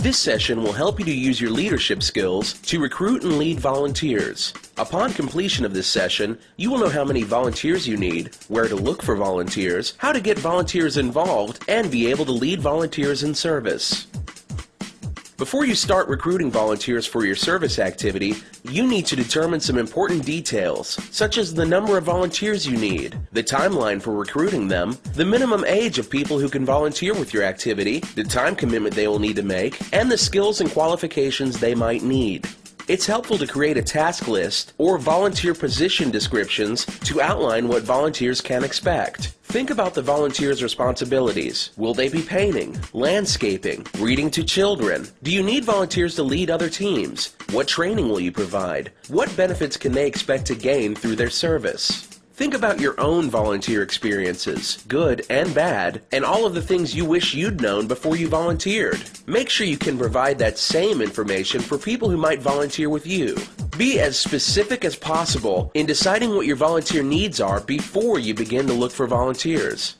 This session will help you to use your leadership skills to recruit and lead volunteers. Upon completion of this session, you will know how many volunteers you need, where to look for volunteers, how to get volunteers involved, and be able to lead volunteers in service. Before you start recruiting volunteers for your service activity, you need to determine some important details, such as the number of volunteers you need, the timeline for recruiting them, the minimum age of people who can volunteer with your activity, the time commitment they will need to make, and the skills and qualifications they might need. It's helpful to create a task list or volunteer position descriptions to outline what volunteers can expect. Think about the volunteers' responsibilities. Will they be painting, landscaping, reading to children? Do you need volunteers to lead other teams? What training will you provide? What benefits can they expect to gain through their service? Think about your own volunteer experiences, good and bad, and all of the things you wish you'd known before you volunteered. Make sure you can provide that same information for people who might volunteer with you. Be as specific as possible in deciding what your volunteer needs are before you begin to look for volunteers.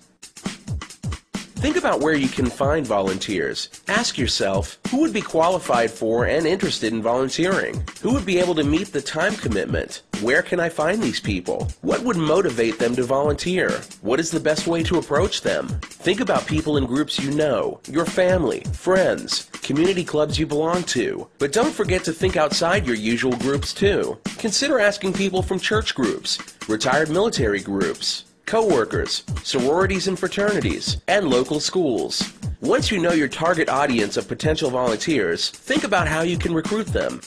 Think about where you can find volunteers. Ask yourself, who would be qualified for and interested in volunteering? Who would be able to meet the time commitment? Where can I find these people? What would motivate them to volunteer? What is the best way to approach them? Think about people in groups you know, your family, friends, community clubs you belong to. But don't forget to think outside your usual groups too. Consider asking people from church groups, retired military groups, co-workers, sororities and fraternities, and local schools. Once you know your target audience of potential volunteers, think about how you can recruit them.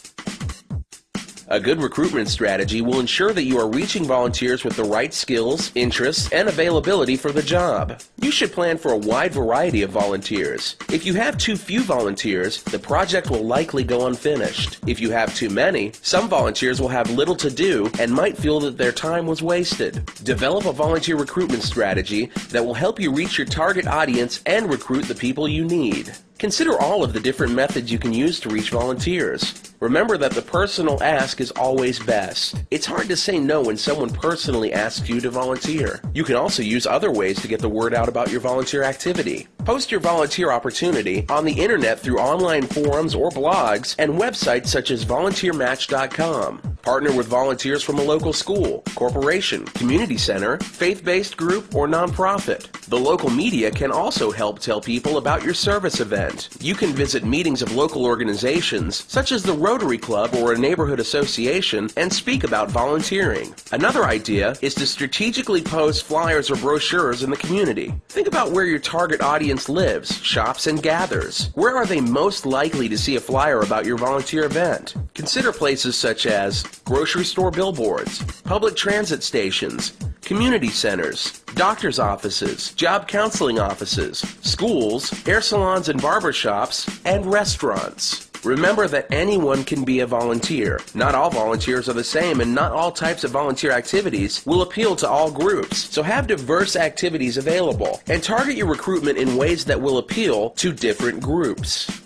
A good recruitment strategy will ensure that you are reaching volunteers with the right skills, interests, and availability for the job. You should plan for a wide variety of volunteers. If you have too few volunteers, the project will likely go unfinished. If you have too many, some volunteers will have little to do and might feel that their time was wasted. Develop a volunteer recruitment strategy that will help you reach your target audience and recruit the people you need. Consider all of the different methods you can use to reach volunteers. Remember that the personal ask is always best. It's hard to say no when someone personally asks you to volunteer. You can also use other ways to get the word out about your volunteer activity. Post your volunteer opportunity on the internet through online forums or blogs and websites such as volunteermatch.com. Partner with volunteers from a local school, corporation, community center, faith-based group, or nonprofit. The local media can also help tell people about your service event. You can visit meetings of local organizations, such as the Rotary Club or a neighborhood association, and speak about volunteering. Another idea is to strategically post flyers or brochures in the community. Think about where your target audience lives, shops, and gathers. Where are they most likely to see a flyer about your volunteer event? Consider places such as grocery store billboards, public transit stations, community centers, doctor's offices, job counseling offices, schools, hair salons and barbershops, and restaurants. Remember that anyone can be a volunteer. Not all volunteers are the same, and not all types of volunteer activities will appeal to all groups. So have diverse activities available, and target your recruitment in ways that will appeal to different groups.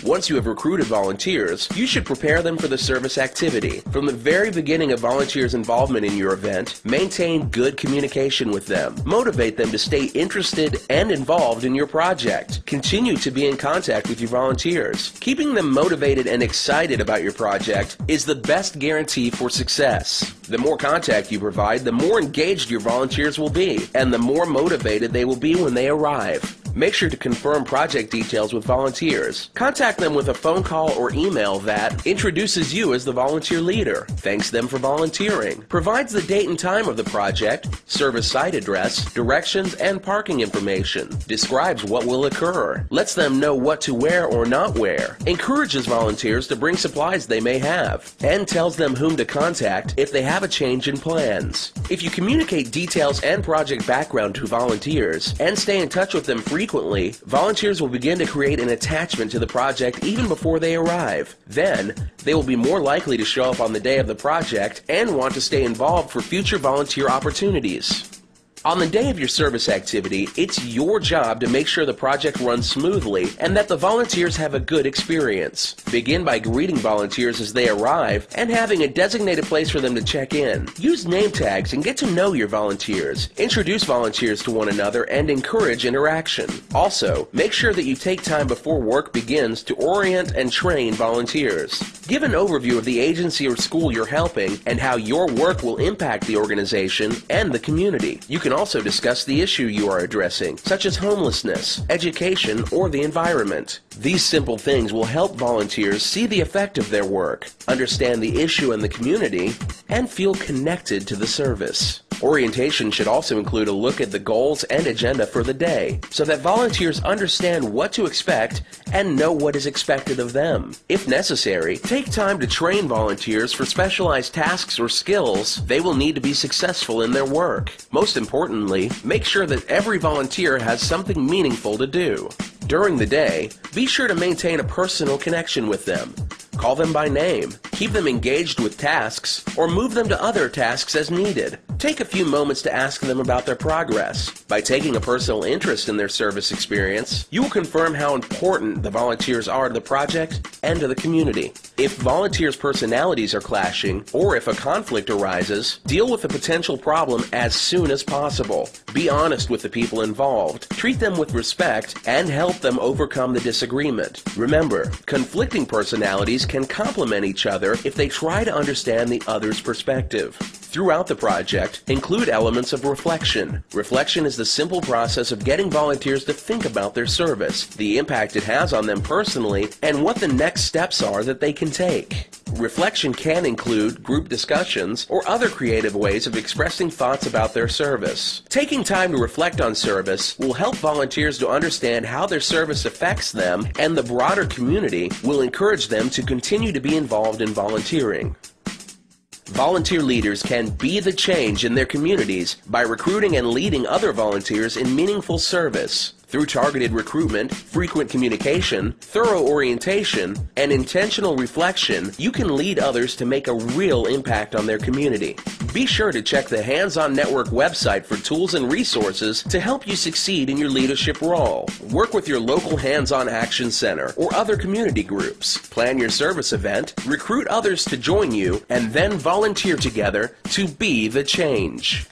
Once you have recruited volunteers, you should prepare them for the service activity. From the very beginning of volunteers' involvement in your event, maintain good communication with them. Motivate them to stay interested and involved in your project. Continue to be in contact with your volunteers. Keeping them motivated and excited about your project is the best guarantee for success. The more contact you provide, the more engaged your volunteers will be, and the more motivated they will be when they arrive. Make sure to confirm project details with volunteers. Contact them with a phone call or email that introduces you as the volunteer leader, thanks them for volunteering, provides the date and time of the project, service site address, directions, and parking information, describes what will occur, lets them know what to wear or not wear, encourages volunteers to bring supplies they may have, and tells them whom to contact if they have a change in plans. If you communicate details and project background to volunteers and stay in touch with them frequently, volunteers will begin to create an attachment to the project even before they arrive. Then, they will be more likely to show up on the day of the project and want to stay involved for future volunteer opportunities. On the day of your service activity, it's your job to make sure the project runs smoothly and that the volunteers have a good experience. Begin by greeting volunteers as they arrive and having a designated place for them to check in. Use name tags and get to know your volunteers. Introduce volunteers to one another and encourage interaction. Also, make sure that you take time before work begins to orient and train volunteers. Give an overview of the agency or school you're helping and how your work will impact the organization and the community. You can also discuss the issue you are addressing, such as homelessness, education, or the environment. These simple things will help volunteers see the effect of their work, understand the issue in the community, and feel connected to the service. Orientation should also include a look at the goals and agenda for the day, so that volunteers understand what to expect and know what is expected of them. If necessary, take time to train volunteers for specialized tasks or skills they will need to be successful in their work. Most importantly, make sure that every volunteer has something meaningful to do. During the day, be sure to maintain a personal connection with them. Call them by name, keep them engaged with tasks, or move them to other tasks as needed. Take a few moments to ask them about their progress. By taking a personal interest in their service experience, you will confirm how important the volunteers are to the project and to the community. If volunteers' personalities are clashing, or if a conflict arises, deal with the potential problem as soon as possible. Be honest with the people involved, treat them with respect, and help them overcome the disagreement. Remember, conflicting personalities can complement each other if they try to understand the other's perspective. Throughout the project, include elements of reflection. Reflection is the simple process of getting volunteers to think about their service, the impact it has on them personally, and what the next steps are that they can take. Reflection can include group discussions or other creative ways of expressing thoughts about their service. Taking time to reflect on service will help volunteers to understand how their service affects them, and the broader community will encourage them to continue to be involved in volunteering. Volunteer leaders can be the change in their communities by recruiting and leading other volunteers in meaningful service. Through targeted recruitment, frequent communication, thorough orientation, and intentional reflection, you can lead others to make a real impact on their community. Be sure to check the Hands-On Network website for tools and resources to help you succeed in your leadership role. Work with your local Hands-On Action Center or other community groups. Plan your service event, recruit others to join you, and then volunteer together to be the change.